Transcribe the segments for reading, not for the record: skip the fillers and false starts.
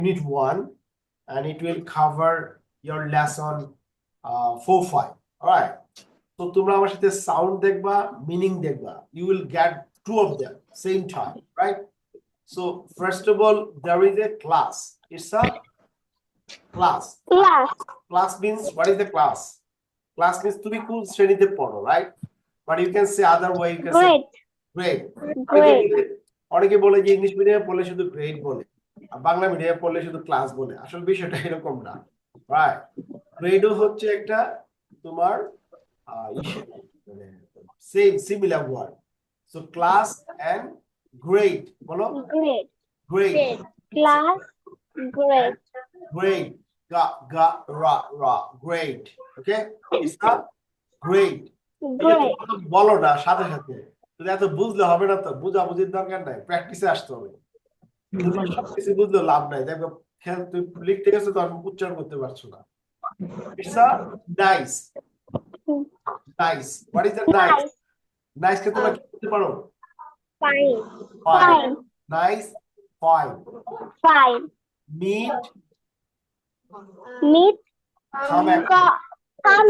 Unit 1, and it will cover your lesson 4-5. All right. So তোমরা আমার সাথে sound দেখবা, meaning দেখবা. You will get two of them same time, right? So first of all, there is a class. It's a class. Class means, what is the class? Class means তুমি কোন শ্রেণীতে পড়ো, right? But you can say other way. You can say grade. অনেকে বলে যে English মিডিয়ামে পড়লে শুধু গ্রেড বলে, আর বাংলা মিডিয়ামে পড়লে শুধু ক্লাস বলে। আসলে বিষয়টা এরকম না, রাইট? গ্রেডও হচ্ছে একটা তোমার মানে same similar word. So class and grade, বলো গ্রেড, Class, grade. গ্রেড, গা রা রা, grade. Okay, it's a grade. বলো না সাথে সাথে, এত বুঝলে হবে না, তো বুঝাবুঝির দরকার নাই, প্র্যাকটিসে আসতে হবে। সবকিছু বুঝলে লাভ নাই, দেখো তুই লিখতে গেছো তো উচ্চারণ করতে পারছো না। It's a nice, nice. What is the nice? Nice কে তোমরা কি বলতে পারো? Fine. Fine, nice, fine. Fine. Meet, Meet. come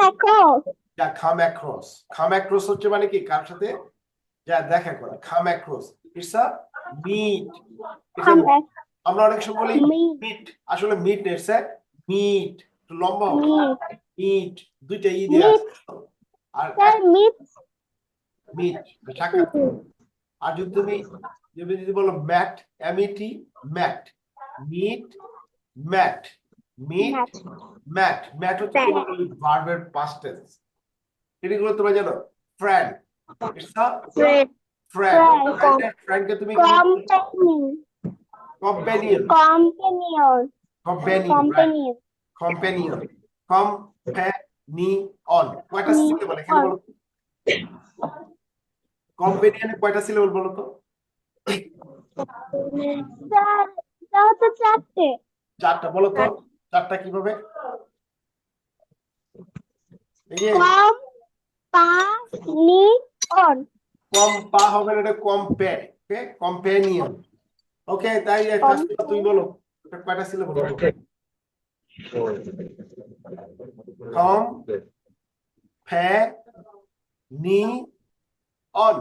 across. যা come across, come across হচ্ছে মানে কি কার সাথে যা দেখা করা, come across। It's a meet. আমরা অনেক সময় বলি মিট, আসলে মিট না, ইটস আ মিট। একটু লম্বা হবে, মিট, দুইটা ই দিয়ে আছে। আর Meet. মিট সাক্ষাৎ। আর যদি বলো met, M E T, met, meet, met, meet, met. Met হচ্ছে তোমার ভার্বের পাস্ট টেন্স। এগুলো তোমরা জানো? Friend, it's a friend. ফ্রেন্ডকে তুমি কম্পেনিয়ন, কম্পেনিয়ন, কম্পেনিয়ন। কয়টা সিলেবল এখানে বলো? কম্পেনিয়নে কয়টা সিলেবল বলো তো? চারটা। বলো তো চারটা কিভাবে? কম্পা হবে না, এটা কম্পে, ওকে, কম্পেনিয়ন। ওকে, তাই তুই বলো কয়টা সিলেবল বলো? কম ফে নি অন,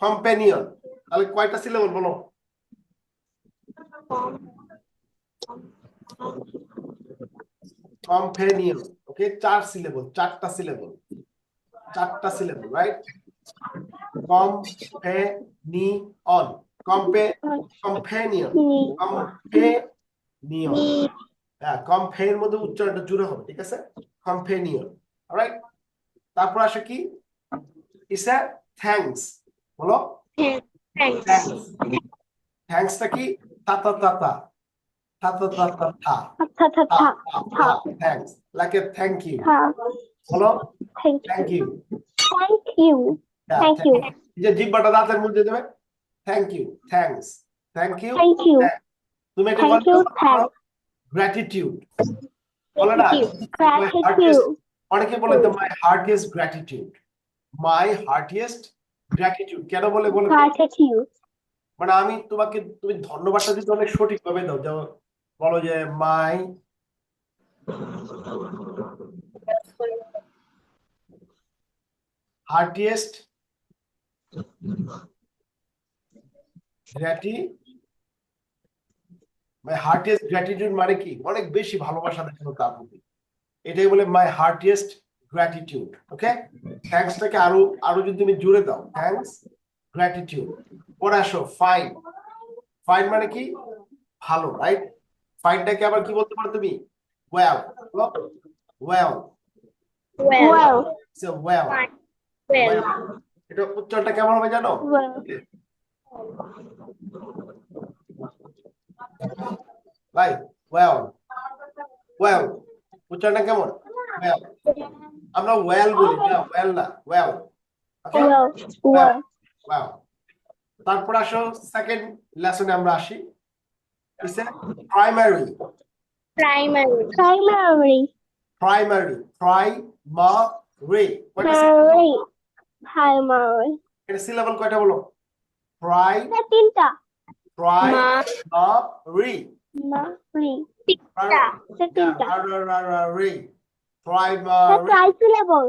কম্পেনিয়ন। তাহলে কয়টা সিলেবল বলো? কম্পেনিয়ন, ওকে, চার সিলেবল, চারটা সিলেবল, চারটা syllable, right? Companion, companion, companion. হ্যাঁ, কম্পের মধ্যে উচ্চারণটা জুড়ে হবে, ঠিক আছে? Companion, alright. তারপর আসে কি? It's a thanks. বলো থ্যাঙ্কস। থ্যাঙ্কসটা কি? তা তা তা তা, তা তা তা তা তা, thanks, like a thank you. বলো থ্যাংক ইউ, থ্যাংক ইউ। যে জিহ্বাটা দাঁতের মধ্যে দেবে, thank you, thanks, thank you. তুমি একটা বলো গ্র্যাটিটিউড। বলো না, অনেকে বলে তো my heartiest gratitude, my heartiest gratitude. কেন বলে বলো? মানে আমি তোমাকে, তুমি ধন্যবাদটা দিতে অনেক সঠিক ভাবে দাও, যেমন বলো যে মাই হার্টিয়েস্ট গ্র্যাটিটিউড মানে কি? অনেক বেশি ভালোবাসা দেখানো তার প্রতি, এটাই বলে মাই হার্টিয়েস্ট গ্র্যাটিটিউড। ওকে, থ্যাঙ্কসটাকে আরো যদি তুমি জুড়ে দাও, থ্যাঙ্কস, গ্র্যাটিটিউড। পরে আসো ফাইন। ফাইন মানে কি? ভালো, রাইট? ফাইনটাকে আবার কি বলতে পারো তুমি? ওয়েল। Well, well. এটা উচ্চারণটা কেমন হবে জানো? ভাই ওয়েল, ওয়েল উচ্চারণটা কেমন? ওয়েল। আমরা ওয়েল বলি না, ওয়েল না, ওয়েল। ওকে, ওয়েল। তারপর আসো সেকেন্ড লেসনে আমরা আসি। ইটস এ প্রাইমারি, প্রাইমারি, এটা সিলেবল কয়টা বলো? তিনটা। Primary, Primary. Primary. Tri-syllable.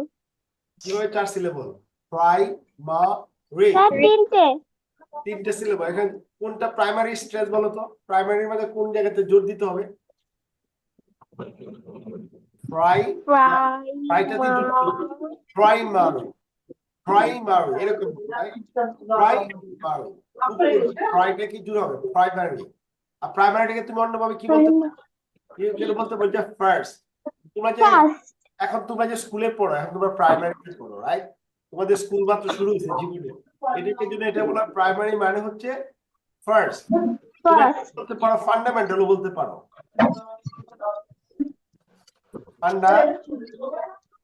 কিভাবে 4 সিলেবল? প্রাইমারি। তিনটে। 3টে সিলেবল। এখানে কোনটা প্রাইমারি স্ট্রেস বলো তো? প্রাইমারির মধ্যে কোন জায়গাতে জোর দিতে হবে? প্রাইটা দিয়ে জোর দিতে হবে। প্রাইমারি এরকম প্রাইমারি প্রাইটা কি জোর হবে? প্রাইমারি। আর প্রাইমারিটাকে তুমি অন্যভাবে কি বলতে পারো? কেন বলতে বলছো ফার্স্ট? তোমরা যে এখন তোমরা যে স্কুলে পড়ো, এখন তোমরা প্রাইমারিতে পড়ো, রাইট? তোমাদের স্কুল মাত্র শুরু হয়েছে জীবনে। এটাকে যদি এটা বলা প্রাইমারি মানে হচ্ছে ফার্স্ট। বলতে পারো ফান্ডামেন্টালও বলতে পারো।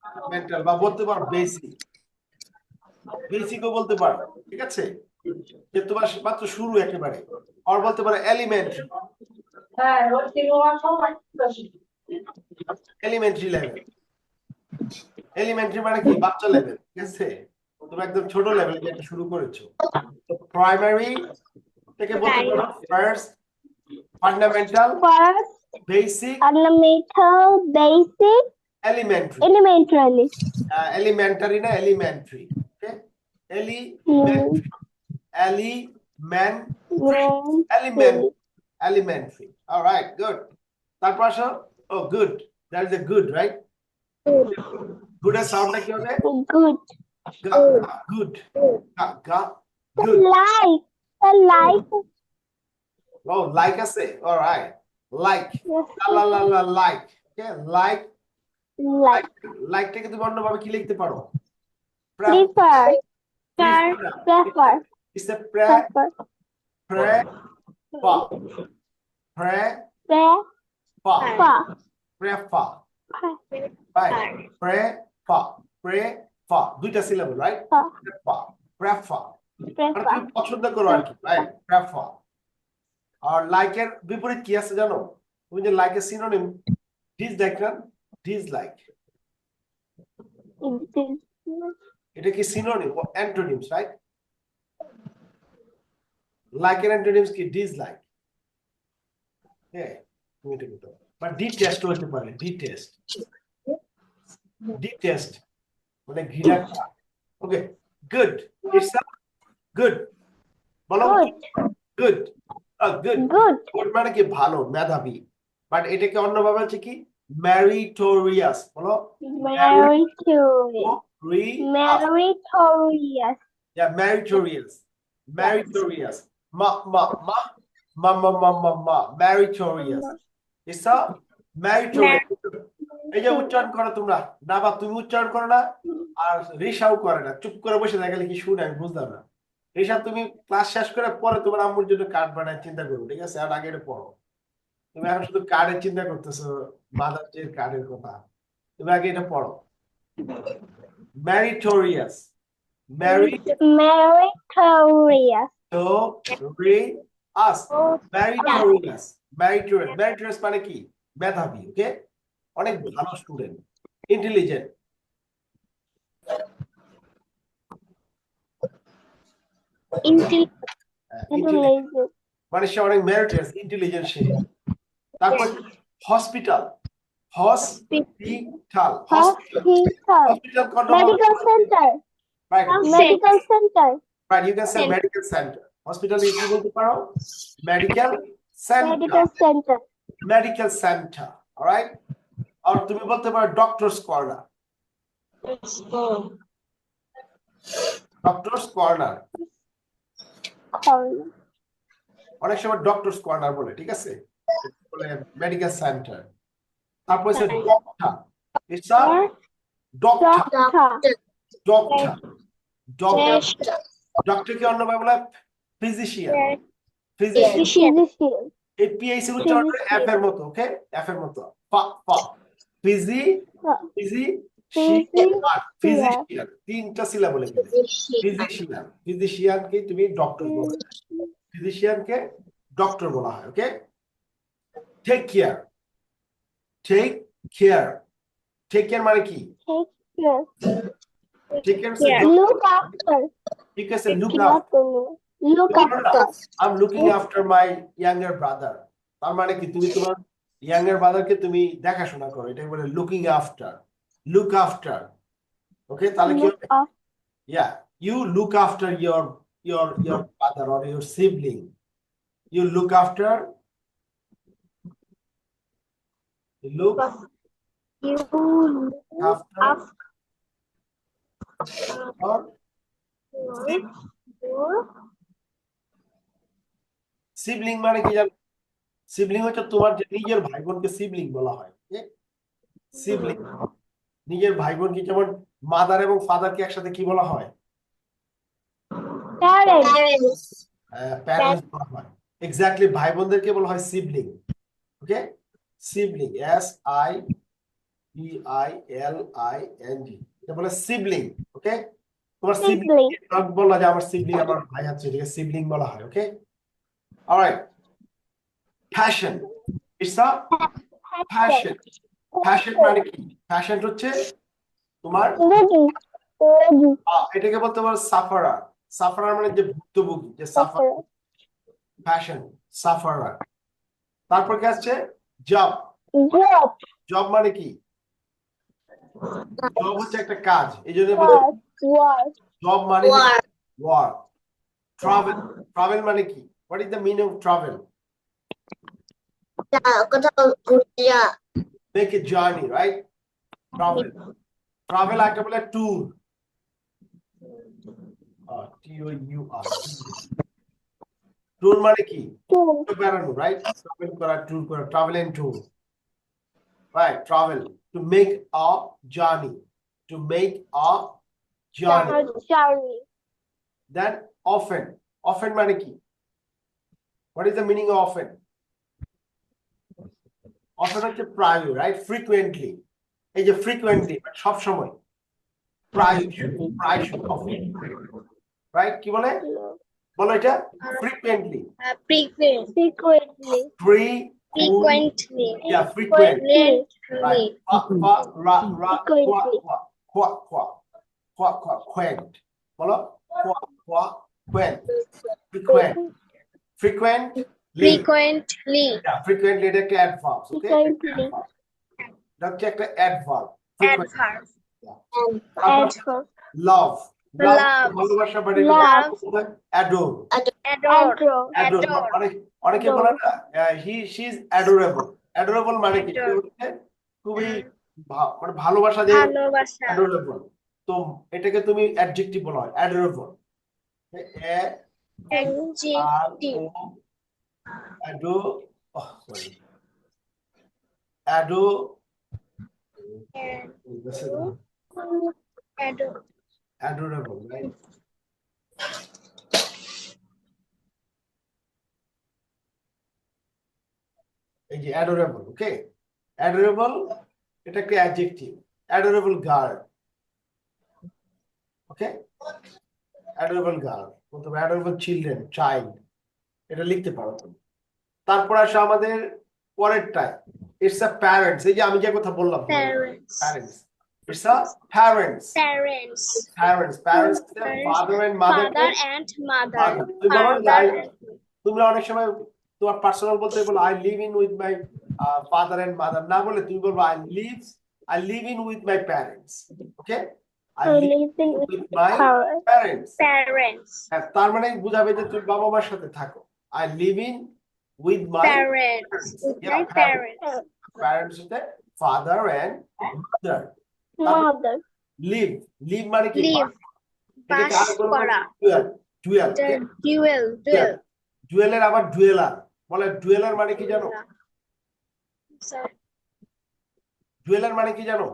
ফান্ডামেন্টাল বা বলতে পারো বেসিক। বেসিকও বলতে পারো, ঠিক আছে? যে তোমার মাত্র শুরু একেবারে। আর বলতে পারো এলিমেন্টারি। Elementary level. এলিমেন্টারি মানে কি? বাচ্চা লেভেল, ঠিক আছে? তুমি একদম ছোট লেভেল যেটা শুরু করেছো। প্রাইমারি থেকে বলতে পারো first, fundamental, basic, elementary. Elementary না elementary, okay? Elementary, elementary. Alright, good. তারপর আসো, oh good, that is a good, right? Good এর সাউন্ডটা কি হবে? Good. Good, good. Like. Oh like আছে, অলরাইট, লাইক, লা লা লা লাইক, ওকে? লাইক, লাইকটাকে তুমি অন্যভাবে কি লিখতে পারো? Prefer. It's a prefer. Right? দুইটা সিলেবল, রাইট? Prefer. মানে তুমি পছন্দ করো আর কি, রাইট? Prefer. আর লাইকের বিপরীত কি আছে জানো? তুমি যে লাইকের সিনোনিম ডিসলাইক না? ডিসলাইক। এটা কি সিনোনিম ও অ্যান্টোনিমস, রাইট? লাইকের অ্যান্টোনিমস কি? ডিসলাইক। হ্যাঁ, তুমি এটা বলতে পারো। বা ডিটেস্ট হতে পারে, ডিটেস্ট। ডিটেস্ট মানে ঘৃণা করা। ওকে, গুড। It's a good. বলো গুড। গুড মানে কি? ভালো, মেধাবী। বাট এটাকে অন্যভাবে হচ্ছে কি? মেরিটোরিয়াস। বলো Meritorious. Meritorious. Meritorious. Meritorious. It's a meritorious. এই যে উচ্চারণ করো তোমরা, না বা তুমি উচ্চারণ করো না, আর রিসাও করে না, চুপ করে বসে থাকে কি শুনে, আমি বুঝলাম না। রিসা, তুমি ক্লাস শেষ করে পরে তোমার আম্মুর জন্য কার্ড বানায় চিন্তা করো, ঠিক আছে? আর আগে এটা পড়ো। তুমি এখন শুধু কার্ডের চিন্তা করতেছো, মাদার ডে কার্ডের কথা। তুমি আগে এটা পড়ো। Meritorious. Meritorious মানে কি? মেধাবী, ওকে? অনেক ভালো স্টুডেন্ট, ইন্টেলিজেন্ট। মানে সে অনেক মেরিটোরিয়াস, ইন্টেলিজেন্ট সে। তারপর hospital. Hospital Medical center. Right, Medical center. Right, you can say medical centre. Hospital কি বলতে পারো? Medical centre. Medical centre, alright? আর তুমি বলতে পারো ডক্টরস কর্নার। Doctors corner. অনেক সময় ডক্টরস কর্নার বলে, ঠিক আছে? বলে মেডিকেল সেন্টার। তারপর হচ্ছে doctor. It's a doctor. Doctor কি অন্য বলে? ফিজিশিয়ান। এই পিএইচ এর উচ্চারণ এফ এর মতো, ওকে? এফ এর মতো। ফিজিশিয়ান। তিনটা সিলাবল এখানে। ফিজিশিয়ান। ফিজিশিয়ানকে তুমি ডক্টর বলো। ফিজিশিয়ানকে ডক্টর বলা হয়, okay? Take care. Take care. Take care মানে কি? Take care Look after. You can say look after. Look after. I'm looking after my younger brother. তার মানে কি তুমি তোমার ইয়াঙ্গার ব্রাদারকে তুমি দেখাশোনা করো, এটাকে বলে লুকিং আফটার, লুক আফটার। ওকে, তাহলে কি Look হবে? up. Yeah, you look after your brother or your sibling. You look after, you look You look after after your your sibling. মানে কি জানো? সিবলিং হচ্ছে তোমার যে নিজের ভাই বোনকে সিবলিং বলা হয়। সিবলিং, নিজের ভাই বোনকে, যেমন মাদার এবং ফাদারকে একসাথে কি বলা হয়? parents. প্যারেন্টস বলা হয়। এক্স্যাক্টলি, ভাই বোনদেরকে বলা হয় সিবলিং। ওকে, সিবলিং, SIBILING, এটা বলে সিবলিং। ওকে, তোমার সিবলিং Sibling. বলা যে আমার সিবলিং, আমার ভাই আছে, এটাকে সিবলিং বলা হয়। Okay, alright. Fashion, it's a fashion. Fashion মানে কি? ফ্যাশন হচ্ছে তোমার Lady. Lady. এটাকে বলতে পারো সাফারার। সাফারার মানে যে ভুক্তভোগী, যে সাফার, Sufferer. Fashion, sufferer. তারপর কি আসছে? জব। Job. জব মানে কি? জব হচ্ছে একটা কাজ, এই জন্য বলছি Work. জব মানে ওয়ার্ক। ট্রাভেল, ট্রাভেল মানে কি? What is the meaning of travel? কোথাও ঘুরতে যাওয়া। Make a journey, right? Travel, travel একটা বলে ট্যুর, TOUR। ট্যুর মানে কি? Tool. বেড়ানো, রাইট? ট্রাভেল করা, ট্যুর করা, travel and tour, right? Travel, to make a journey, to make a journey. Journey. Then often, often মানে কি? What is the meaning of often? Often হচ্ছে প্রায়, right? Frequently, এই যে ফ্রিকুয়েন্টলি সব সময়, প্রায়শই, অফেন, রাইট? কি বলে? বলো এটা। Frequently, Frequent. Frequently. Frequently. yeah, frequent, Frequently. right? Quaint, বলো, quaint, frequent, frequently, Frequently. yeah, frequently এটা একটা adverb, okay? Frequently. এটা হচ্ছে একটা adverb, frequent। Adverb. তারপর Adverb. love, Love. ভালোবাসা, but Love. adore, Adore. adore, Adore. অনেকে বলে না she is adorable, adorable মানে কি? Adore. হচ্ছে খুবই মানে ভালোবাসা দিয়ে ভালোবাসা। adorable। তো এটাকে তুমি অ্যাডজেক্টিভ বলা হয়, adorable। Adjective. Adore. adorable, right? এই যে adorable, ওকে? adorable এটা একটা অ্যাডজেক্টিভ। adorable girl, ওকে? adorable girl বলতে পারো, adorable children, child, এটা লিখতে পারো তুমি। তারপর আসে আমাদের পরেরটায়, ইটস আ প্যারেন্টস। এই যে আমি যে কথা বললাম, Parents. Parents, it's a parents. Parents. Parents father and mother. Father and mother. তুমি বলো না, Father and তুমি অনেক সময় তোমার পার্সোনাল বলতে বলো I live in with my father and mother, না বলে তুমি বলবো I live in with my parents. Okay, I live Living with with my parents. Parents. parents. তার মানে বুঝাবে যে তুমি বাবা মার সাথে থাকো। I live in with my Parents. With my parents. Parents হতে father and mother. Mother. Live মানে কি? Live. এটাকে বাস আরো বলবো করা। ডুয়েল। Duel. Duel. ডুয়েলের আবার ডুয়েলার বলে। ডুয়েলার মানে কি জানো? Sir. ডুয়েলার মানে কি জানো?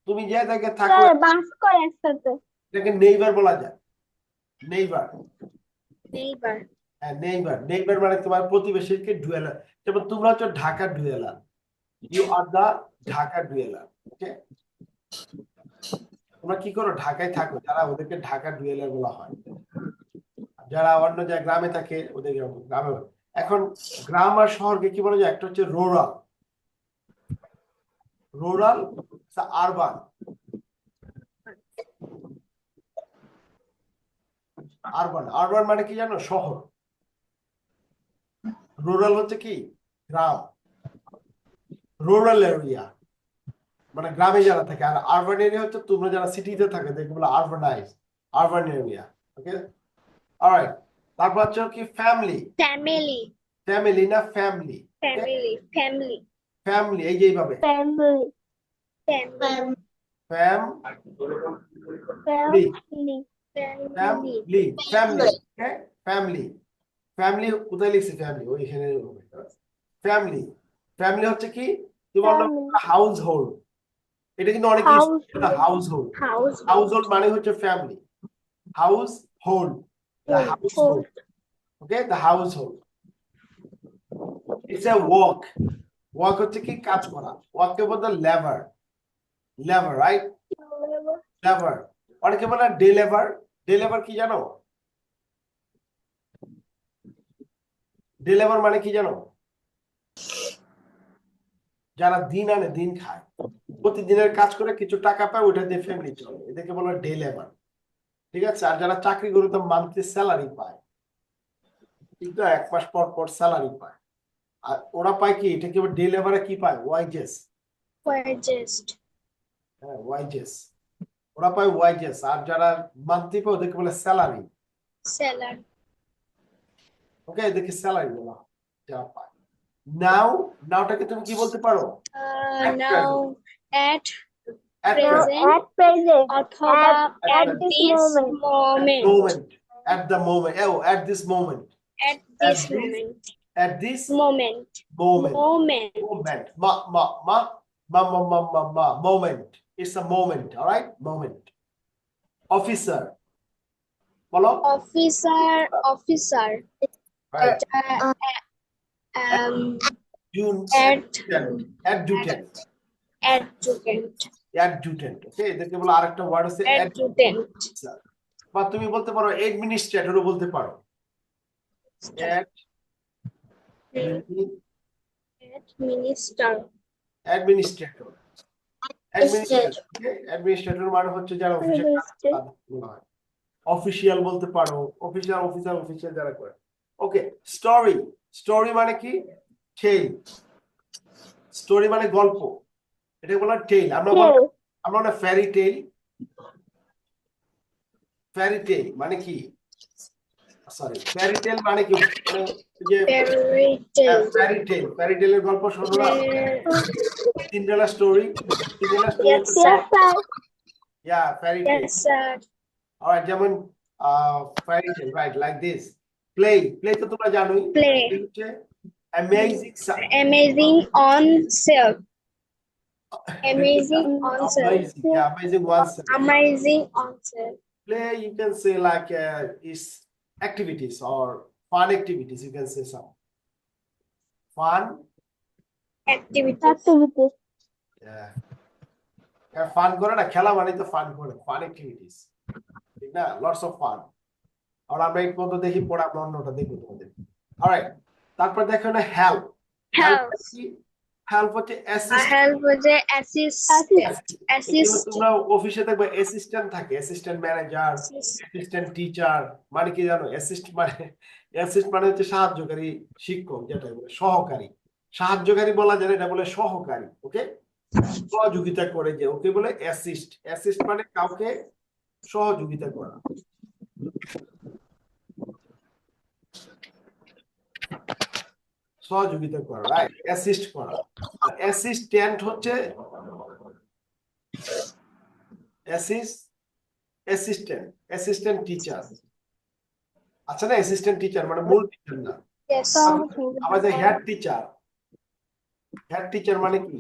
তুমি যে জায়গায় থাকো বাস করে একসাথে। এটাকে নেইবার বলা যায়। Neighbour, Neighbor. হ্যাঁ, নেইবার মানে তোমার প্রতিবেশীকে ডুয়েলার। যেমন তোমরা হচ্ছে Dhaka dweller, you are the Dhaka dweller. Okay, তোমরা কি করো? ঢাকায় থাকো, যারা ওদেরকে ঢাকা ডুয়েলার বলা হয়। যারা অন্য জায়গায় গ্রামে থাকে ওদেরকে গ্রামে। এখন গ্রাম আর শহরকে কি বলা যায়? একটা হচ্ছে রুরাল, আরবান। আরবান মানে কি জানো? শহর। রুরাল হচ্ছে কি গ্রাম, রুরাল এরিয়া মানে গ্রামে যারা থাকে, আর আরবান এরিয়া হচ্ছে তোমরা যারা সিটিতে থাকে দেখবে বলে urbanise, urban area. Okay, alright. তারপর হচ্ছে কি ফ্যামিলি, Family. ফ্যামিলি না ফ্যামিলি, Family. Family. ফ্যামিলি এই যে এইভাবে family, Family. Family, family, family, family, okay, family, family কোথায় লিখছি ফ্যামিলি, ওইখানে ফ্যামিলি, ফ্যামিলি হচ্ছে কি তোমার family, হাউস হোল্ড, এটা কিন্তু অনেক Household. House hold, House. House hold মানে হচ্ছে family, house hold, the house hold, okay, the house hold. It's a work, work হচ্ছে কি কাজ করা, ওয়ার্ককে বলতে লেবার, লেবার, রাইট, লেবার। অনেকে বলে ডে লেবার, ডে লেবার কি জানো, ডে লেবার মানে কি জানো, যারা দিন আনে দিন খায়, প্রতিদিনের কাজ করে কিছু টাকা পায়, ওইটা দিয়ে ফ্যামিলি চলে, এদেরকে বলে ডে লেবার, ঠিক আছে। আর যারা চাকরি করে তো মান্থলি স্যালারি পায়, কিন্তু 1 মাস পর পর স্যালারি পায়, আর ওরা পায় কি, এটা কি ডে লেবারে কি পায়, ওয়াইজেস, Wages. হ্যাঁ ওয়াইজেস, ওরা পায় ওয়াইজেস। আর যারা মান্থলি পায় ওদেরকে বলে স্যালারি, Seller. ওকে, এদেরকে স্যালারি বলা হয় যারা পায়। নাও, নাওটাকে তুমি কি বলতে পারো, Now at at Now present, at present, অথবা At at the this moment. moment, at the moment, oh, at this moment, At this this moment. at this Moment. moment, Moment. moment, moment, it's a moment, all right, moment. Officer, বলো, Officer. Officer. right, June, Adjutant. adjutant, Adjutant. adjutant, okay, এদেরকে বলে আরেকটা word আছে Adjutant. adjutant, বা তুমি বলতে পারো অ্যাডমিনিস্ট্রেটরও বলতে পারো, Minister. অ্যাডমিনিস্ট্রেটর, অ্যাডমিনিস্ট্রেটর মানে হচ্ছে যারা অফিসে কাজ করে, অফিসিয়াল বলতে পারো, অফিসিয়াল, অফিসার, অফিসিয়াল যারা করে। ওকে, স্টোরি, স্টোরি মানে কি টেল, স্টোরি মানে গল্প, এটা বলা টেল, আমরা tale, আমরা ফ্যারি টেল, ফ্যারি টেল মানে কি, সরি, ফ্যারি টেল মানে কি, মানে যে Fairy tale. ফ্যারি টেল, ফ্যারি টেলের গল্প শোনো না, Cinderella story, Cinderella story, Yes, sir. yes sir, ইয়া ফ্যারি টেল, Yes, sir. অলরাইট, যেমন ফ্যারি টেল, right, like this, play, play তো তোমরা জানোই, Play. হচ্ছে amazing, Amazing on sale. Amazing on sale. amazing, yeah, amazing ones. Amazing on sale. Play, you can say like is activities or fun activities, you can say some fun, Activities. activities, yeah, fun করে না, খেলা মানে তো fun করে, fun activities, ঠিক না, lots of fun. আর আমরা এই পর্যন্ত দেখি, পড়া আমরা অন্যটা দেখবো তোমাদের, অলরাইট। তারপর দেখো না হেল্প, Help. হেল্প হচ্ছে assist, Help with the assist. Assist. তোমরা অফিসে দেখবে অ্যাসিস্ট্যান্ট থাকে, অ্যাসিস্ট্যান্ট ম্যানেজার, অ্যাসিস্ট্যান্ট টিচার, মানে কি জানো, অ্যাসিস্ট মানে হচ্ছে সাহায্যকারী শিক্ষক, যেটা বলে সহকারী, সাহায্যকারী বলা যায় না, এটা বলে সহকারী, ওকে, সহযোগিতা করে যে, ওকে বলে অ্যাসিস্ট, অ্যাসিস্ট মানে কাউকে সহযোগিতা করা, সহযোগিতা করা, রাইট, অ্যাসিস্ট করা। অ্যাসিস্ট্যান্ট হচ্ছে অ্যাসিস্ট্যান্ট টিচার, আচ্ছা না, অ্যাসিস্ট্যান্ট টিচার মানে মূল টিচার না। Yes. আবার যে হেড টিচার, হেড টিচার মানে কি,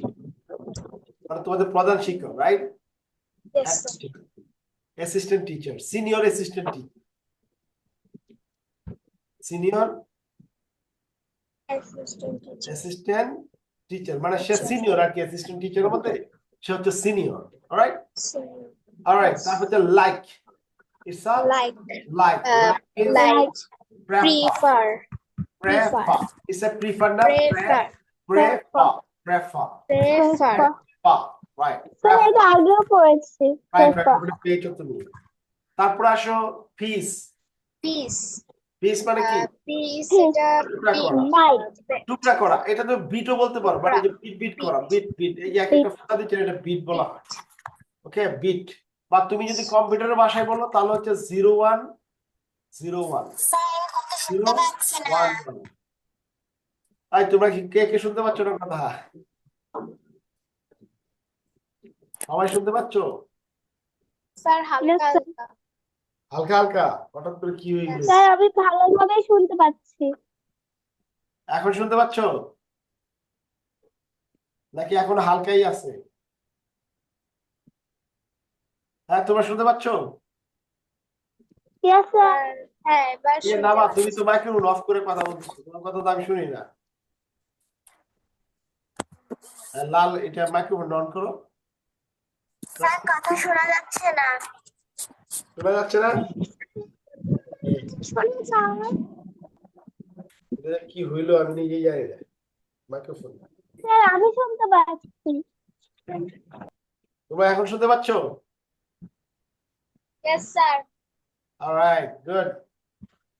মানে তোমাদের প্রধান শিক্ষক, right, Yes. Assistant teacher, senior assistant teacher, senior Assistant teacher. Assistant teacher মানে সে সিনিয়র আর কি, অ্যাসিস্ট্যান্ট টিচারের মধ্যে সে হচ্ছে সিনিয়র, অলরাইট, অলরাইট। তারপর হচ্ছে like, it's a Like. Like, Like. Prefer. prefer, it's a prefer না, Prefer. prefer, Prefer. right, sir এটা আগেও পড়েছি, right, prefer, পেয়েছো তুমি। তারপর আসো ফিস, Peace. পিস মানে কি piece এটা টুকরা bit, করা Bite. টুকরা করা এটা তো বিটও বলতে পারো বাট এই যে বিট বিট করা বিট বিট এই যে একটা ফুটা দিচ্ছে এটা বিট বলা হয় ওকে বিট বা তুমি যদি কম্পিউটারের ভাষায় বলো তাহলে হচ্ছে 01 01 011 তাই তোমরা কি কে কে শুনতে পাচ্ছ না কথা সবাই শুনতে পাচ্ছ স্যার হালকা Yes, sir. হালকা হালকা হালকা হঠাৎ করে কি হয়ে গেছে স্যার আমি ভালোভাবে শুনতে পাচ্ছি এখন শুনতে পাচ্ছ নাকি এখন হালকাই আছে হ্যাঁ তোমরা শুনতে পাচ্ছ Yes, sir. স্যার হ্যাঁ এবার এ শুনতে না বা তুমি পাচ্ছি। তো মাইক্রোফোন অফ করে কথা বলছো তোমার কথা তো আমি শুনি না লাল এটা মাইক্রোফোন অন করো স্যার কথা শোনা যাচ্ছে না শোনা যাচ্ছে না এটা কি হইলো আমি নিজেই জানি না মাইক্রোফোন স্যার আমি শুনতে পাচ্ছি তোমরা এখন শুনতে পাচ্ছ yes sir alright good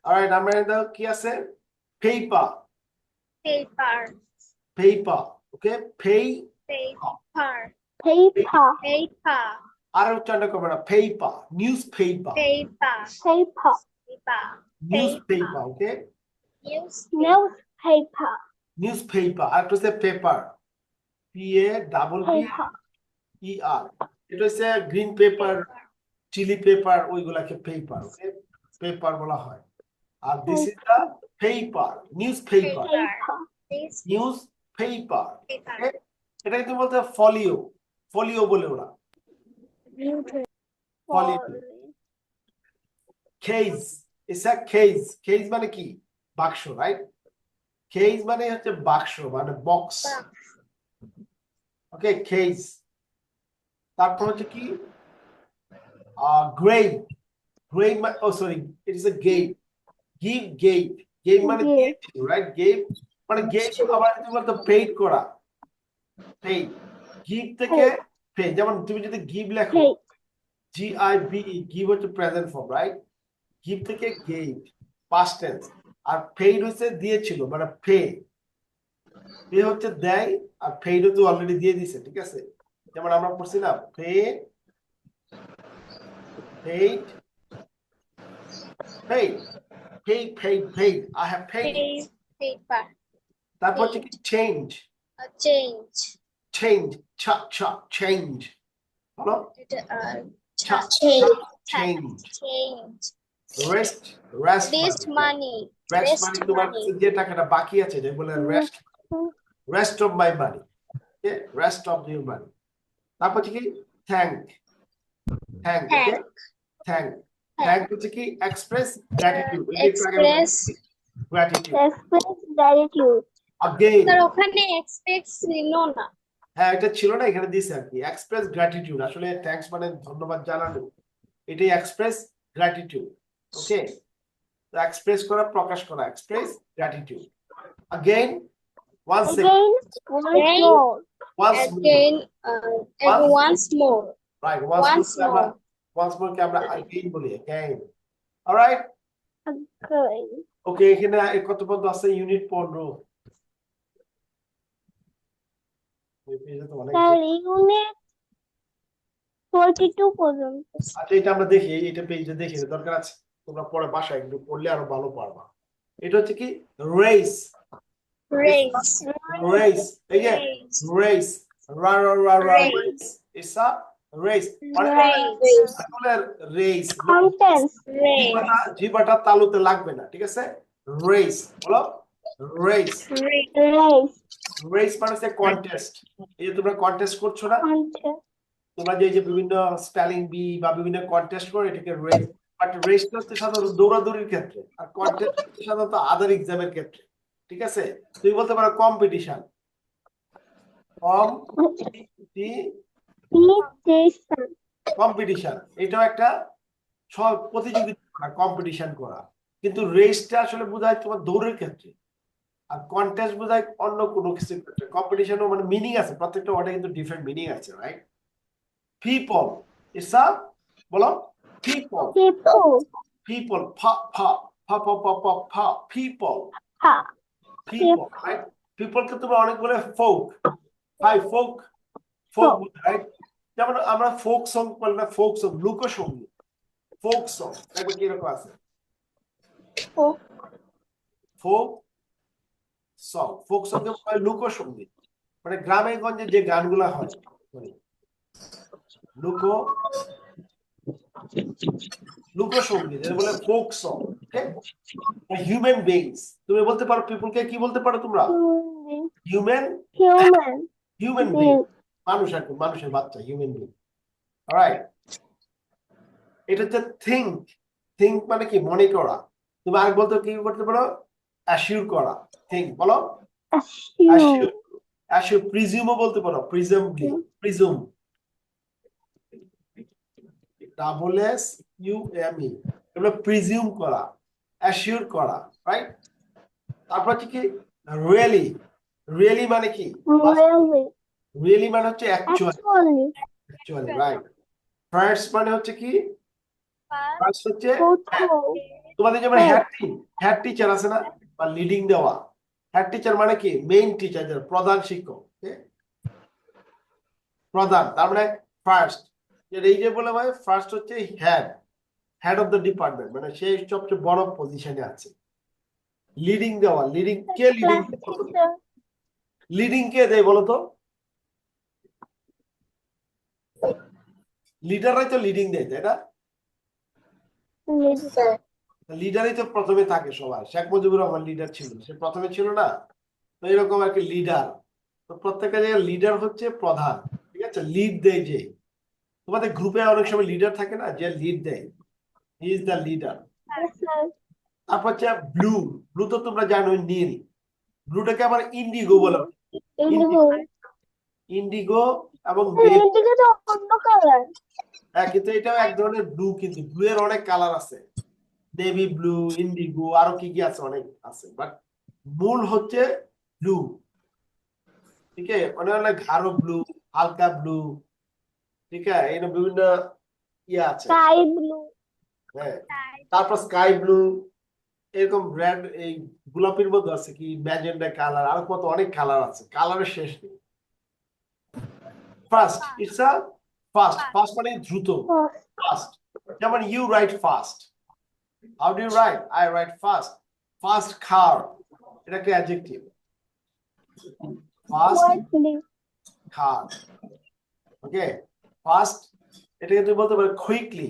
alright আমরা দাও কি আছে পেপার পেপার পেপার ওকে পেই পেপার paper পেপার আর উচ্চারণ করবে না paper newspaper paper paper paper newspaper okay news newspaper newspaper আর একটা হচ্ছে পেপার paper PAPPER এটা হচ্ছে গ্রিন পেপার চিলি পেপার ওইগুলাকে পেপার ওকে পেপার বলা হয় আর this is the paper newspaper paper newspaper paper এটা কিন্তু বলতে ফলিও ফলিও বলে ওরা ফলিও কেজ ইটস কেজ কেজ মানে কি বাক্স রাইট কেজ মানে হচ্ছে বাক্স মানে বক্স ওকে কেজ তারপর হচ্ছে কি grave grave oh sorry it is a gate give gate gate মানে Gate. রাইট গেট মানে গেট আবার তুমি বলতে পেইড করা পেইড গিভ থেকে পে যেমন তুমি যদি গিভ লেখো Pay. GIVE গিভ হচ্ছে প্রেজেন্ট ফর্ম রাইট গিভ থেকে গেট পাস্ট টেন্স আর পেইড হচ্ছে দিয়েছিল মানে পে পে হচ্ছে দেয় আর পেইড তো অলরেডি দিয়ে দিছে ঠিক আছে যেমন আমরা পড়ছি না pay paid paid paid I have paid paper তারপর হচ্ছে কি চেঞ্জ চেঞ্জ চেঞ্জ চেঞ্জ বলো এটা change change rest rest rest money rest rest মানে তোমার money. কাছে যে টাকাটা বাকি আছে যে বলে rest rest of my money okay rest of your মানি তারপর হচ্ছে কি thank thank okay thank thank হচ্ছে কি express gratitude express gratitude Express gratitude. Again sir ওখানে এক্সপেক্ট ছিল না হ্যাঁ এটা ছিল না এখানে দিছে আর কি এক্সপ্রেস গ্র্যাটিটিউড আসলে থ্যাঙ্কস মানে ধন্যবাদ জানানো এটাই এক্সপ্রেস গ্র্যাটিটিউড ওকে তো এক্সপ্রেস করা প্রকাশ করা express gratitude again once Again, Again. once again and once more right once more. once more কে আমরা again বলি again alright again. ওকে এখানে কত পদ আছে ইউনিট 15 এই পেজে তো অনেক Sir, unit 42 পর্যন্ত। আচ্ছা এটা আমরা দেখি এটা পেজে দেখি দরকার আছে তোমরা পরে বাসায় একটু পড়লে আরো ভালো পারবা এটা হচ্ছে কি রেস race রেস এই যে race রেস রা রা রা রা Race. Race it's a race মানে race রেস Contents. race জিবাটা তালুতে লাগবে না ঠিক আছে রেস বলো রেস race Race. রেস মানে হচ্ছে কন্টেস্ট এই যে তোমরা কন্টেস্ট করছো না Contest. তোমরা যে যে বিভিন্ন স্পেলিং বি বা বিভিন্ন কন্টেস্ট করে এটাকে রেস বাট রেসটা হচ্ছে সাধারণত দৌড়াদৌড়ির ক্ষেত্রে আর কন্টেস্ট হচ্ছে সাধারণত আদার এক্সামের ক্ষেত্রে ঠিক আছে তুমি বলতে পারো কম্পিটিশন Competition. কম্পিটিশন এটাও একটা সব প্রতিযোগিতা করা কম্পিটিশন করা কিন্তু রেসটা আসলে বোঝায় তোমার দৌড়ের ক্ষেত্রে আর কন্টেস্ট বোঝায় অন্য কোনো কিছুর ক্ষেত্রে কম্পিটিশনও মানে মিনিং আছে প্রত্যেকটা ওয়ার্ডে কিন্তু ডিফারেন্ট মিনিং আছে রাইট পিপল ইটস আ বলো পিপল People. পিপল ফা ফা people, Ha. people, right? People কে তোমরা অনেক বলে folk, hi folk, folk, Folk. right? যেমন আমরা folk song বলি না, folk song, লোকসঙ্গীত, folk song, দেখবে কি রকম আছে, Folk. folk song, folk song কে বলা হয় লোকসঙ্গীত, মানে গ্রামে গঞ্জে যে গানগুলা হয়, মানে লোক লোকসঙ্গীত, এটা বলে folk song, okay? Human beings, তুমি বলতে পারো পিপল কে কি বলতে পারো তোমরা? Human Human. Human being, Being. মানুষ আর কি, মানুষের বাচ্চা, হিউম্যান বিং, অলরাইট। এটা হচ্ছে থিঙ্ক, থিঙ্ক মানে কি মনে করা, তুমি আর বলতে কি করতে পারো, অ্যাসিউর করা, থিঙ্ক বলো, Assume. অ্যাসিউর, অ্যাসিউর, প্রিজিউমও বলতে পারো, presumably, presume, double S U M E, এগুলো প্রিজিউম করা, অ্যাসিউর করা, রাইট। তারপর হচ্ছে কি রিয়েলি, রিয়েলি মানে কি, Really. রিয়েলি মানে হচ্ছে actually, Actually. Actually, right. First মানে হচ্ছে কি, ফার্স্ট হচ্ছে Truthful. তোমাদের যেমন হ্যাঁ। হেড টিচার আছে না, বা লিডিং দেওয়া, হেড টিচার মানে কি মেইন টিচার, প্রধান শিক্ষক, okay? প্রধান, তার মানে ফার্স্ট, এই যে বলে ভাই ফার্স্ট হচ্ছে head, head of the department, মানে সে সবচেয়ে বড় পজিশনে আছে। লিডিং দেওয়া, লিডিং কে, লিডিং Class teacher. লিডিং কে দেয় বলো তো, লিডাররাই তো লিডিং দেয়, তাই না? Leader. লিডারই তো প্রথমে থাকে সবার, শেখ মুজিবুর রহমান লিডার ছিল, সে প্রথমে ছিল না, তো এরকম আর কি লিডার, তো প্রত্যেকটা জায়গায় লিডার হচ্ছে প্রধান, ঠিক আছে, লিড দেয় যে, তোমাদের গ্রুপে অনেক সময় লিডার থাকে না, যে লিড দেয়, he is the leader. Yes, sir. তারপর হচ্ছে ব্লু, ব্লু তো তোমরা জানো নীল, ব্লুটাকে আবার ইন্ডিগো বলে, Indigo. ইন্ডিগো এবং Indigo তো অন্য কালার। হ্যাঁ, কিন্তু এটাও এক ধরনের ব্লু, কিন্তু ব্লু এর অনেক কালার আছে, নেভি ব্লু, ইন্ডিগো, আরো কি কি আছে, অনেক আছে, বাট মূল হচ্ছে ব্লু, ঠিক আছে, মানে অনেক গাঢ় ব্লু, হালকা ব্লু, ঠিক আছে, এর বিভিন্ন ইয়ে আছে, Sky blue. হ্যাঁ। তারপর স্কাই ব্লু, এরকম রেড, এই গোলাপির মধ্যে আছে কি ম্যাজেন্ডা কালার, আর কত অনেক কালার আছে, কালারের শেষ নেই। First, it's a fast, fast মানে দ্রুত, ফাস্ট, যেমন you write fast, how do you write, I write fast, fast car, এটা কি adjective, fast Quickly. Car, okay, fast, এটাকে তুমি বলতে পারো quickly,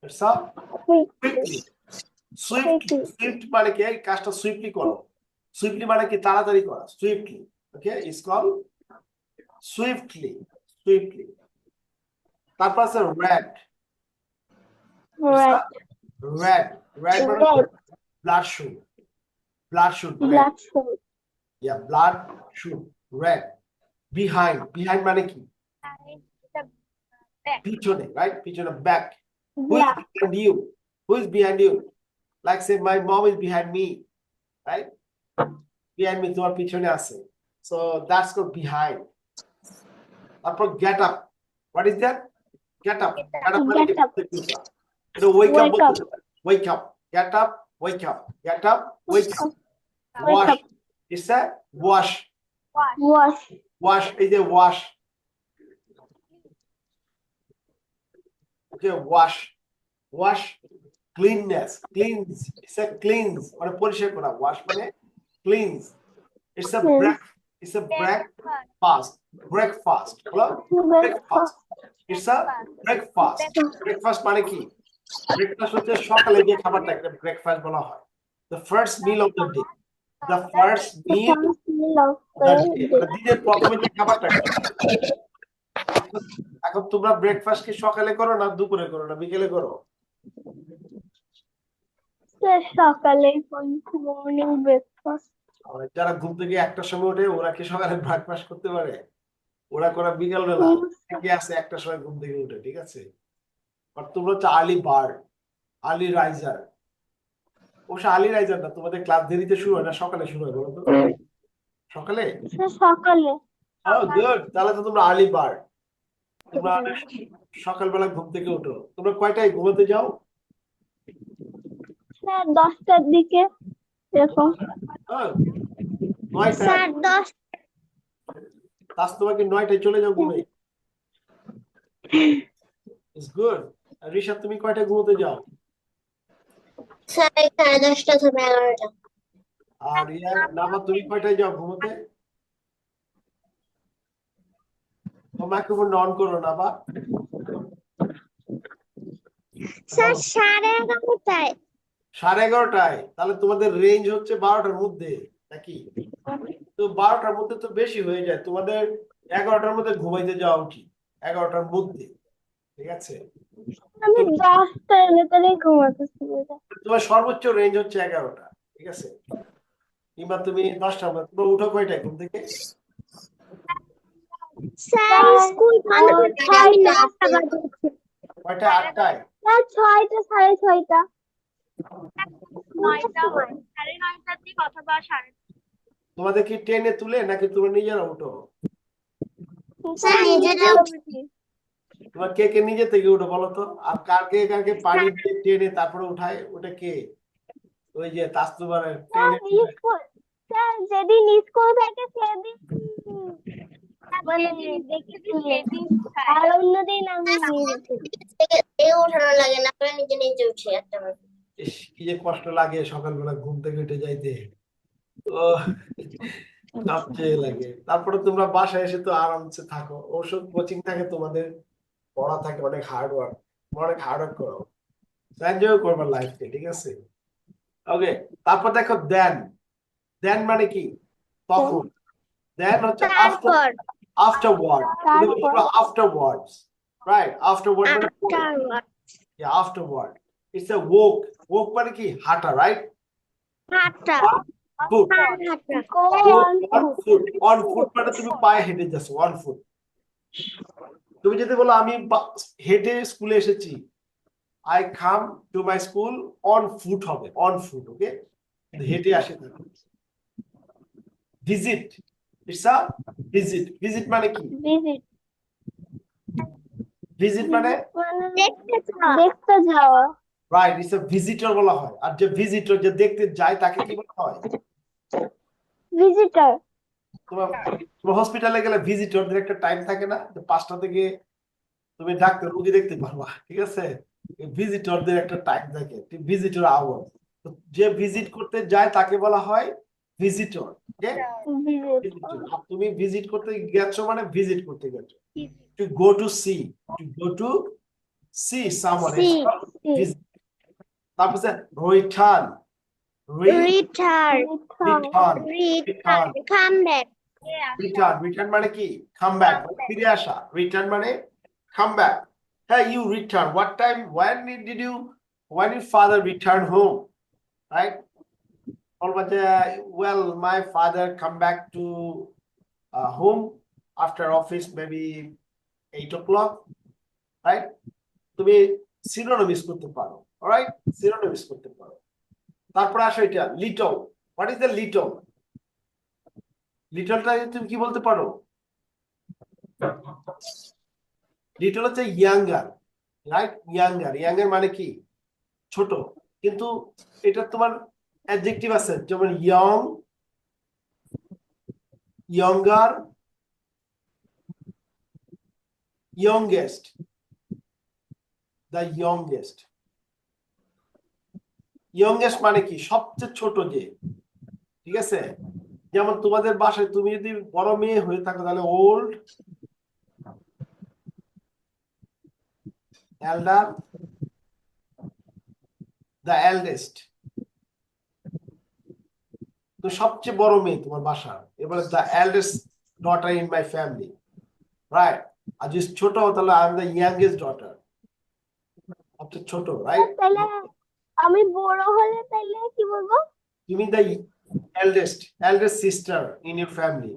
it's a quickly, swift, swift মানে কি এই কাজটা সুইফটলি করো, সুইফটলি মানে কি তাড়াতাড়ি করা, swiftly, okay, it's call swiftly, swiftly. তারপর আছে রেড, Red. রেড, রেড মানে Red. Blood suit, blood suit, Black suit. Yeah blood suit, red. Behind, behind মানে কি পিছনে, রাইট, পিছনে, back, who is Black. behind you, who is behind you, like say my mom is behind me, right, behind me, তোমার পিছনে আছে, so that's called behind. তারপর get up, what is that, get up, get up মানে Get up. এটা wake up Wake বলতে পারো, wake up, get up, wake up, get up, wake up, Wake wash, up. it's a wash, Wash. wash is a wash, okay, wash, wash, cleanness, cleanse, it's a cleanse, মানে পরিষ্কার করা, wash মানে cleanse, it's a Cleanse. break, it's a breakfast, breakfast, hello, breakfast, it's a breakfast, breakfast মানে কি, breakfast হচ্ছে সকালে যে খাবারটাকে ব্রেকফাস্ট বলা হয়, the first meal of the day, the first The meal first meal of of the the day, day. মানে দিনের প্রথমে যে খাবারটা খাও। এখন তোমরা ব্রেকফাস্ট কি সকালে করো না দুপুরে করো না বিকেলে করো? সকালে মর্নিং ব্রেকফাস্ট। আর যারা ঘুম থেকে একটার সময় ওঠে ওরা কি সকালে ব্রেকফাস্ট করতে পারে? ওরা করে বিকেল বেলা, কি আছে একটার সময় ঘুম থেকে উঠে, ঠিক আছে, আর তোমরা হচ্ছে আর্লি বার্ড, আর্লি রাইজার। অবশ্য আর্লি রাইজার না, তোমাদের ক্লাস দেরিতে শুরু হয় না সকালে শুরু হয় বলো তো? সকালে? সকালে। গুড, তাহলে তো তোমরা আর্লি বার্ড, তোমরা সকালবেলা ঘুম থেকে উঠো। তোমরা কয়টায় ঘুমাতে যাও? স্যার 10টার দিকে এরকম হ্যাঁ 9টায় স্যার 10 তাস তোমাকে 9টায় চলে যাও ঘুমে ইটস গুড আর ঋষাদ তুমি কয়টায় ঘুমোতে যাও স্যার 10:30 থেকে 11টা আর নাবা তুমি কয়টায় যাও ঘুমোতে মাইক্রোফোন অন করো নাবা স্যার 11:30টায় 11:30টায় তাহলে তোমাদের রেঞ্জ হচ্ছে 12টার মধ্যে নাকি তো 12টার মধ্যে তো বেশি হয়ে যায় তোমাদের 11টার মধ্যে ঘুমাইতে যাওয়া উচিত 11টার মধ্যে ঠিক আছে আমি 10টার ভেতরে ঘুমাতে শুয়ে যাই। তোমার সর্বোচ্চ রেঞ্জ হচ্ছে 11টা ঠিক আছে কিংবা তুমি 10টার মধ্যে তোমরা উঠো কয়টায় ঘুম থেকে স্যার স্কুল বন্ধ হয়ে যায় আমি 9টা বাজে উঠি কয়টা 8টায় স্যার 6টা 6:30 9টা হয় 9:30 দিক অথবা 9:30। তোমাদের কি ট্রেনে তুলে নাকি তোমরা নিজেরা উঠো স্যার নিজেরা তোমার কে কে নিজে থেকে উঠো বলো তো আর কারকে কারকে পানি দিয়ে ট্রেনে তারপরে উঠায় ওটা কে ওই যে তাস্তবারের ট্রেনে স্কুল স্যার যেদিন স্কুল থাকে সেদিন মানে দেখে তুলে আর অন্যদিন আমি নিজে উঠি উঠানো লাগে না করে নিজে নিজে উঠি একটা বাজে ইস, কি যে কষ্ট লাগে সকালবেলা ঘুম থেকে উঠে যাইতে ও সবচেয়ে লাগে তারপরে তোমরা বাসায় এসে তো আরামসে থাকো ওষুধ কোচিং থাকে তোমাদের পড়া থাকে অনেক হার্ড ওয়ার্ক করো এনজয় করবে লাইফকে ঠিক আছে ওকে তারপর দেখো দেন মানে কি তখন দেন হচ্ছে তারপর afterward afterwards right afterward মানে afterward it's a walk মানে কি হাঁটা right হাঁটা foot হাঁটা go on foot মানে তুমি পায়ে হেঁটে যাচ্ছ on foot তুমি যদি বলো আমি হেঁটে স্কুলে এসেছি I come to my school on foot হবে on foot ওকে হেঁটে আসে visit it's a visit মানে কি visit visit মানে দেখতে যাওয়া রাইট ইটস a visitor বলা হয় আর যে ভিজিটর যে দেখতে যায় তাকে কি বলা হয় visitor তোমার হসপিটালে গেলে ভিজিটরদের একটা টাইম থাকে না যে 5টা থেকে তুমি ডাক্তার রোগী দেখতে পারবা ঠিক আছে ভিজিটরদের একটা টাইম থাকে ভিজিটর আওয়ার যে ভিজিট করতে যায় তাকে বলা হয় ভিজিটর ওকে visit তুমি ভিজিট করতে গেছো মানে ভিজিট করতে গেছো to go to see someone See. তারপর return return come back return মানে কি কাম ব্যাক ফিরে আসা রিটার্ন মানে কাম ব্যাক হ্যাঁ you return what time when your father return home right বলবা যে well my father come back to home after office maybe 8 o'clock right তুমি synonym use করতে পারো অলরাইট সিনোনিম ইউজ করতে পারো তারপর আসো এটা লিটল হোয়াট ইজ দ্য লিটলটা তুমি কি বলতে পারো লিটল হচ্ছে ইয়াঙ্গার রাইট ইয়াঙ্গার মানে কি ছোট কিন্তু এটা তোমার অ্যাডজেক্টিভ আছে যেমন ইয়াঙ্গার youngest the youngest মানে কি সবচেয়ে ছোট যে ঠিক আছে যেমন তোমাদের বাসায় তুমি যদি বড় মেয়ে হয়ে থাকো তাহলে ওল্ড elder the eldest তো সবচেয়ে বড় মেয়ে তোমার বাসার এবারে the eldest daughter in my family right আর যদি ছোট তাহলে I am the youngest daughter সবচেয়ে ছোট রাইট তাহলে আমি বড় হলে তাহলে কি বলবো তুমি the eldest sister in your family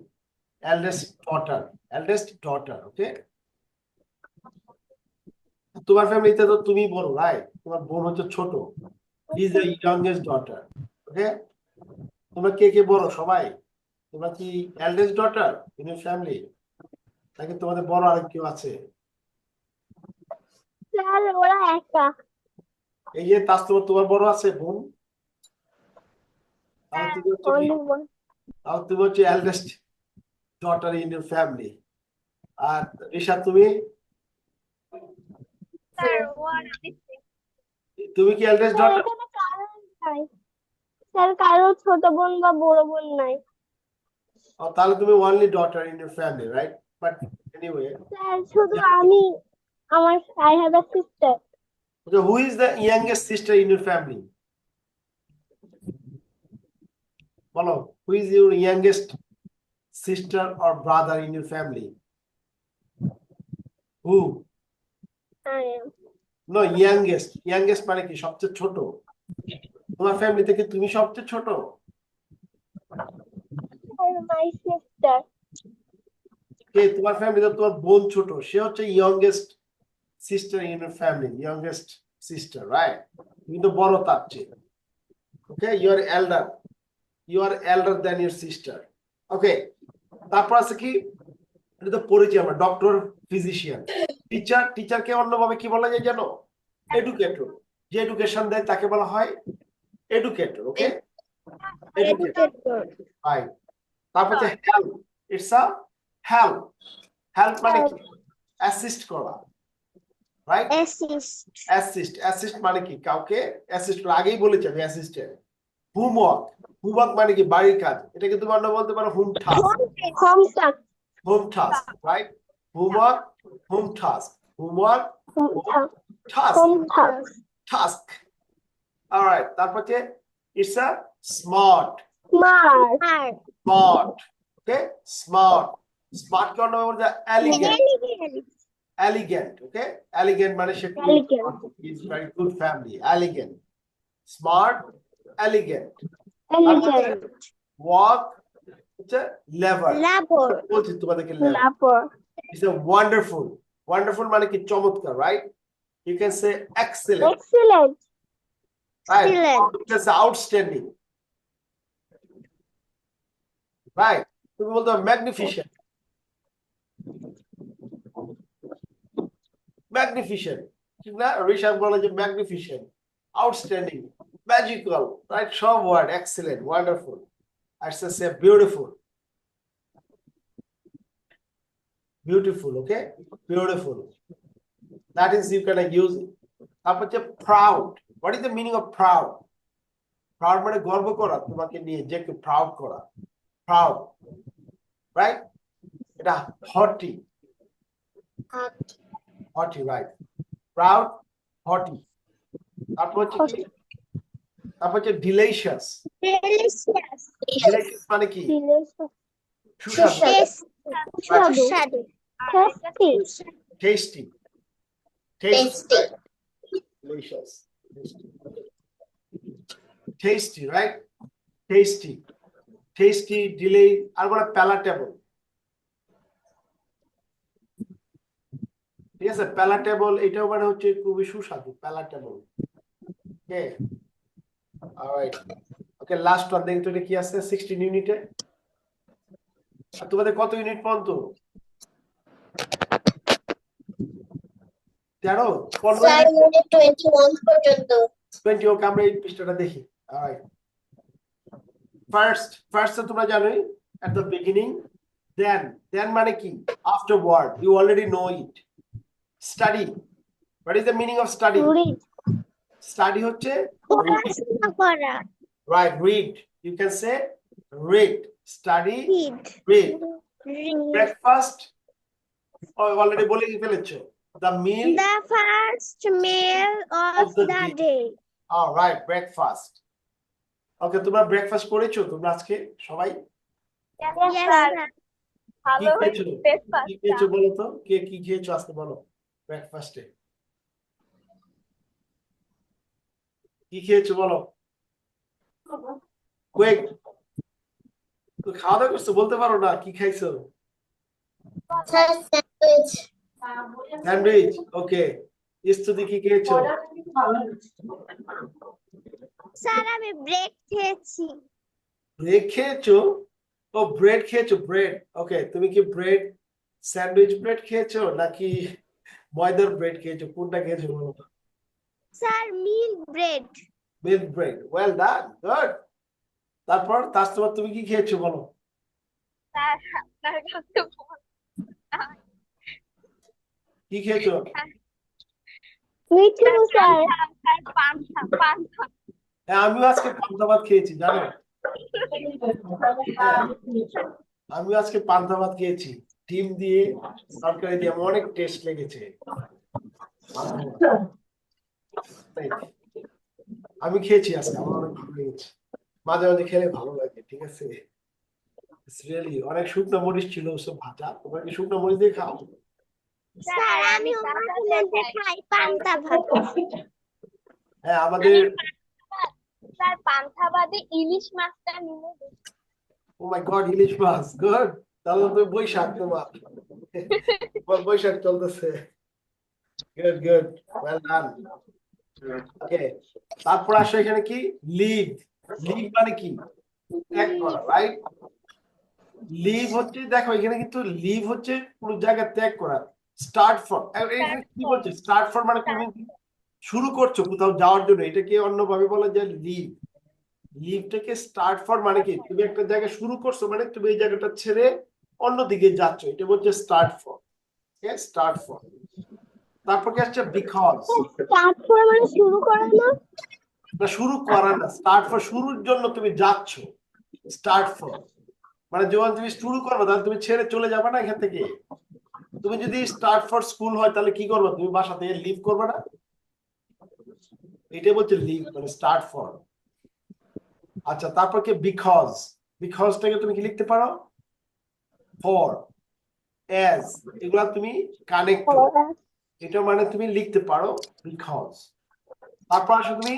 eldest daughter okay তোমার ফ্যামিলিতে তো তুমি বড় রাইট তোমার বোন হচ্ছে ছোট ইজ দ্য youngest daughter ওকে তোমরা কে বড় সবাই তোমরা কি eldest daughter in your family নাকি তোমাদের বড় আরেক কেউ আছে স্যার ওরা একা এই যে তাস্তবা তোমার বড় আছে বোন তাহলে তুমি হচ্ছে কি? only one. তাহলে তুমি হচ্ছে eldest daughter in your family. আর রিশা তুমি স্যার ওয়ান আমি তুমি কি eldest স্যার daughter? এখানে কারো নাই, স্যার কারো ছোট বোন বা বড় বোন নাই। তাহলে তুমি only daughter in your family, right? But anyway, sir শুধু আমি, আমার I have a sister. okay, who is the youngest sister in your family? বলো, who is your youngest sister or brother in your family? Who? I am. No, youngest. Youngest মানে কি সবচেয়ে ছোট? তোমার family থেকে তুমি সবচেয়ে ছোট? Sir, my sister. কে তোমার ফ্যামিলিতে তোমার বোন ছোট, সে হচ্ছে youngest sister in your family, youngest sister, right? তুমি তো বড় তার চেয়ে। Okay, you are elder. You are elder than your sister. Okay. তারপর আছে কি? এটা তো পড়েছি আমরা, ডক্টর, ফিজিশিয়ান, টিচার। টিচারকে অন্যভাবে কি বলা যায় জানো? এডুকেটর। যে এডুকেশন দেয় তাকে বলা হয় এডুকেটর। ওকে, এডুকেটর, রাইট। তারপর হচ্ছে help. It's a help. Help মানে কি? অ্যাসিস্ট করা, রাইট? Assist. অ্যাসিস্ট। অ্যাসিস্ট মানে কি? কাউকে অ্যাসিস্ট করা। আগেই বলেছি আমি অ্যাসিস্ট্যান্ট। হোমওয়ার্ক। হোমওয়ার্ক মানে কি? বাড়ির কাজ। এটাকে তুমি অন্য বলতে পারো home task. Home task. Home task, right? Homework, home task. Homework, Home task. task, Home task. task. All right. তারপর যে it's a smart, Smart. smart. Okay, smart. Smart কে অন্য বলতে elegant, elegant. Okay, elegant মানে সে খুব Elegant. is very good family. Elegant, smart, elegant. Elegant. Walk, it's a lever. Labor. বলছি তোমাদেরকে lever. Lapper. It's a wonderful. Wonderful মানে কি? চমৎকার, right? You can say excellent, Excellent. right? Excellent. You can say outstanding, right? তুমি বলতে হবে magnificent, magnificent, ঠিক না? ঋষভ বলে যে magnificent, outstanding, magical, right? সব word, excellent, wonderful. I should say beautiful, beautiful, okay? Beautiful. That is you can use it. তারপর হচ্ছে proud. What is the meaning of proud? Proud মানে গর্ব করা, তোমাকে নিয়ে যে কেউ proud করা, proud, right? এটা haughty, haughty, right? Proud, haughty. তারপর হচ্ছে কি? তারপর হচ্ছে delicious. Delicious. Delicious মানে কি? Delicious. সুস্বাদু, Sushadu. Tasty. tasty, Tasty. delicious, tasty, right? Tasty, tasty, delay, আর বলে palatable. ঠিক আছে, palatable এটাও মানে হচ্ছে খুবই সুস্বাদু, palatable. Okay, all right. Okay, last one দেখি তো এটা কি আছে 16 ইউনিটে। আর তোমাদের কত ইউনিট পর্যন্ত? 13, 15, 21 পর্যন্ত। 20। ওকে, আমরা এই পৃষ্ঠাটা দেখি। অলরাইট, ফার্স্ট তোমরা জানোই at the beginning, then মানে কি? Afterward, you already know it. Study. What is the meaning of study? Read. Study হচ্ছে পড়াশোনা করা। right, read. You can say read. Study, Read. read. Read. Breakfast, already বলে ফেলেছো। The meal The first meal of of the the day. day. all right, breakfast. ওকে, তোমরা breakfast করেছো তোমরা আজকে সবাই? Yes, sir sir. কি ভালো খেয়েছো? ব্রেকফাস্ট কি খেয়েছো বলো তো? কে কি খেয়েছো আজকে বলো? ব্রেকফাস্টে কি খেয়েছো বলো? কুইক, তো খাওয়া দাওয়া করছো, বলতে পারো না কি খাইছো? Sir, sandwich. স্যান্ডউইচ। ওকে, স্তুতি কি খেয়েছো? স্যার আমি ব্রেড খেয়েছি। ব্রেড খেয়েছো? ও, ব্রেড খেয়েছো, ব্রেড। ওকে, তুমি কি ব্রেড, স্যান্ডউইচ ব্রেড খেয়েছো নাকি ময়দার ব্রেড খেয়েছো? কোনটা খেয়েছো বলো? Sir milk bread. Milk bread. Well done, good. তারপর তাসনিমা তুমি কি খেয়েছো বলো? স্যার আপনার কাছে কি খেয়েছো? মিঠু স্যার স্যার পান্থা পান্থা হ্যাঁ, আমিও আজকে পান্তা ভাত খেয়েছি জানো। হ্যাঁ, আমিও আজকে পান্তা ভাত খেয়েছি, ডিম দিয়ে তরকারি দিয়ে, আমার অনেক টেস্ট লেগেছে পান্তা ভাত। তাই, আমি খেয়েছি আজকে, আমার অনেক ভালো লেগেছে। মাঝে মাঝে খেলে ভালো লাগে, ঠিক আছে। রিয়েলি অনেক শুকনো মরিচ ছিল ওসব ভাজা, তোমরা কি শুকনো মরিচ দিয়ে খাও? স্যার আমি মাঝে মধ্যে খাই পান্তা ভাত। হ্যাঁ, আমাদের স্যার পান্থা বাদে ইলিশ মাছটা নিলে বেশি। ও মাই গড, ইলিশ মাছ, গুড। তাহলে তুমি বৈশাখ, তোমার বৈশাখ চলতেছে। Good good, well done. Okay, তারপর আসো এখানে কি, লিভ। লিভ মানে কি? ত্যাগ করা, রাইট? লিভ হচ্ছে, দেখো এখানে কিন্তু লিভ হচ্ছে কোন জায়গায় ত্যাগ করা। স্টার্ট ফর, এখানে কি বলছে? স্টার্ট ফর মানে তুমি শুরু করছো কোথাও যাওয়ার জন্য, এটাকে অন্যভাবে বলা যায় লিভ। লিভটাকে স্টার্ট ফর মানে কি, তুমি একটা জায়গায় শুরু করছো মানে তুমি এই জায়গাটা ছেড়ে অন্যদিকে যাচ্ছ, এটা বলছে স্টার্ট ফর। Start for. তারপর কি আসছে বিকজ। তারপর মানে শুরু করা না? না, শুরু করা না, স্টার্ট ফর শুরুর জন্য তুমি যাচ্ছ। স্টার্ট ফর মানে যখন তুমি শুরু করবে তাহলে তুমি ছেড়ে চলে যাবে না এখান থেকে। তুমি যদি স্টার্ট ফর স্কুল হয় তাহলে কি করবে, তুমি বাসা থেকে লিভ করবে না? এটাই বলছে লিভ মানে স্টার্ট ফর। আচ্ছা, তারপর কি বিকজ। বিকজটাকে তুমি কি লিখতে পারো? ফর, এজ, এগুলা তুমি কানেক্ট, এটা মানে তুমি লিখতে পারো বিকজ। তারপর আসো তুমি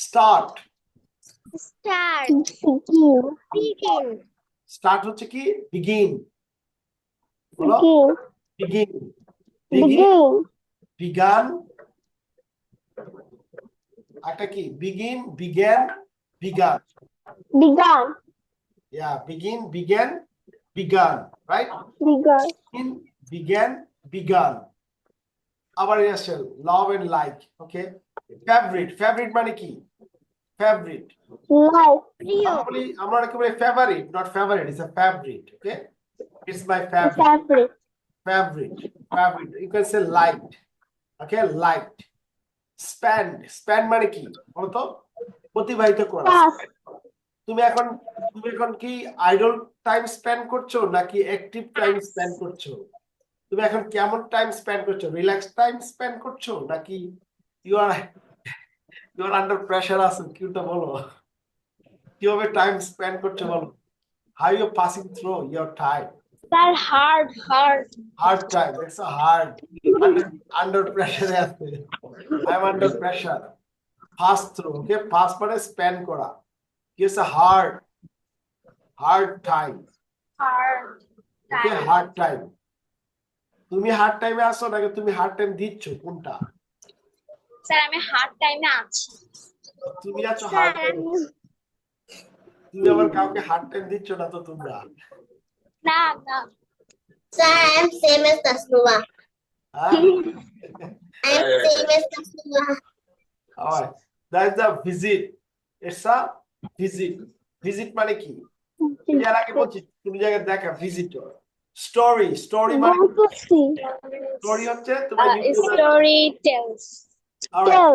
start. Start begin begin start হচ্ছে কি বিগিন, বলো বিগিন। বিগিন, begin বিগান, একটা কি বিগিন, বিজ্ঞান, বিগান। began বিগিন, বিজ্ঞান, বিগান, রাইট? began বিগিন, বিজ্ঞান, বিগান। আবার আসছে love and like. Okay, favourite. Favourite মানে কি? ফেভারিট like প্রিয় আমরা অনেকে বলি favourite, not favourite, it's a favourite. Okay, it's my favourite. fabric Favorite, favorite. You can say liked. Okay, liked. Spend, spend মানে কি বলতো? অতিবাহিত করা। pass তুমি এখন কি আইডল টাইম স্পেন্ড করছো নাকি অ্যাক্টিভ টাইম স্পেন্ড করছো? তুমি এখন কেমন টাইম স্পেন্ড করছো? রিল্যাক্স টাইম স্পেন্ড করছো নাকি ইউ আর আন্ডার প্রেসার আছো? কিটা বলো, কিভাবে টাইম স্পেন্ড করছো বলো? How you passing through your time? Sir hard hard Hard time. It's a hard. Under pressure আছে। I'm under pressure. Pass through. Okay, pass মানে spend করা। It's a hard time. Hard Okay, hard time. তুমি hard টাইমে আসো নাকি তুমি hard time দিচ্ছ, কোনটা? স্যার আমি হার্ড টাইমে আছি। তুমি আছো স্যার হার্ড টাইম, আমি তুমি আবার কাউকে হার্ড টাইম দিচ্ছ না তো তোমরা। না না sir I am same age Tasnua হ্যাঁ, I am same age Tasnua alright, that is a visit. It's a visit. Visit মানে কি? এর আগে বলছি তুমি জায়গায় দেখা ভিজিটর। স্টোরি, স্টোরি মানে go to see স্টোরি হচ্ছে তোমরা স্টোরি টেলস tell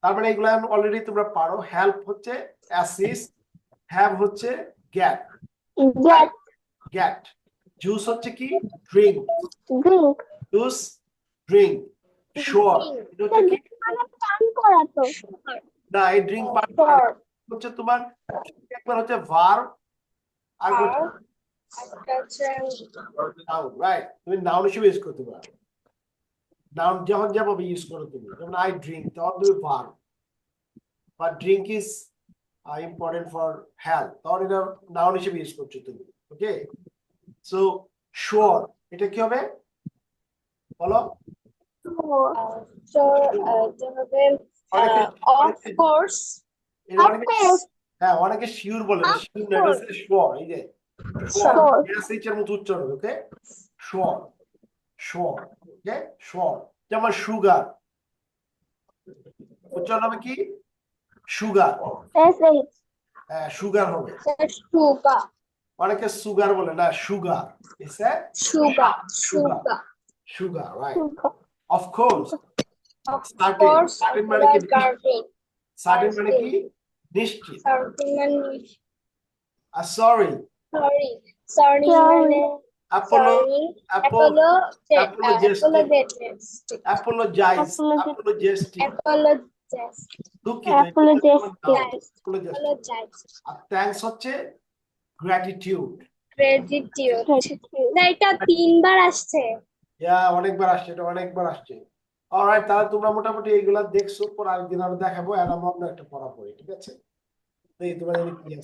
তার মানে এগুলো অলরেডি তোমরা পারো। হেল্প হচ্ছে অ্যাসিস্ট, হ্যাভ হচ্ছে গেট, get গেট। জুস হচ্ছে কি ড্রিঙ্ক, drink জুস ড্রিঙ্ক। শোর এটা হচ্ছে কি, মানে পান করা তো না এই ড্রিঙ্ক পান হচ্ছে তোমার একবার হচ্ছে ভার্ব আর নাউন, রাইট? তুমি নাউন হিসেবে ইউজ করতে পারো। নাউন যখন যেভাবে ইউজ করো তুমি, যেমন আই ড্রিঙ্ক, তখন তুমি verb, but drink is important for health, তখন এটা নাউন হিসেবে ইউজ করছো তুমি। ওকে, সো শিওর এটা কি হবে বলো? তো এটা হবে অফ কোর্স হ্যাঁ, অনেকে শিওর বলে, শিওর না, এটা শিওর। এই যে Sure. এস এইচ এর মতো উচ্চারণ। ওকে, শিওর, শিওর। ওকে, শিওর। যেমন সুগার উচ্চারণ হবে কি সুগার, sh সুগার হবে সুগা অনেকে সুগার বলে না sugar it's sugar sugar sugar sugar right of course of certain course certain মানে কি garden সার্টেন মানে কি নিশ্চিত certain sorry sorry sorry Apollo Apollo apologetic apologetic apologetic apologize দুঃখিত apologize আর থ্যাঙ্কস হচ্ছে গ্র্যাটিটিউড gratitude না এটা তিনবার আসছে অনেকবার আসছে এটা অনেকবার আসছে অলরাইট তাহলে তোমরা মোটামুটি এইগুলা দেখছো পর আরেকদিন আরো দেখাবো আর আমরা অন্য একটা পড়া পড়ি ঠিক আছে এই তোমরা জানি কি আছে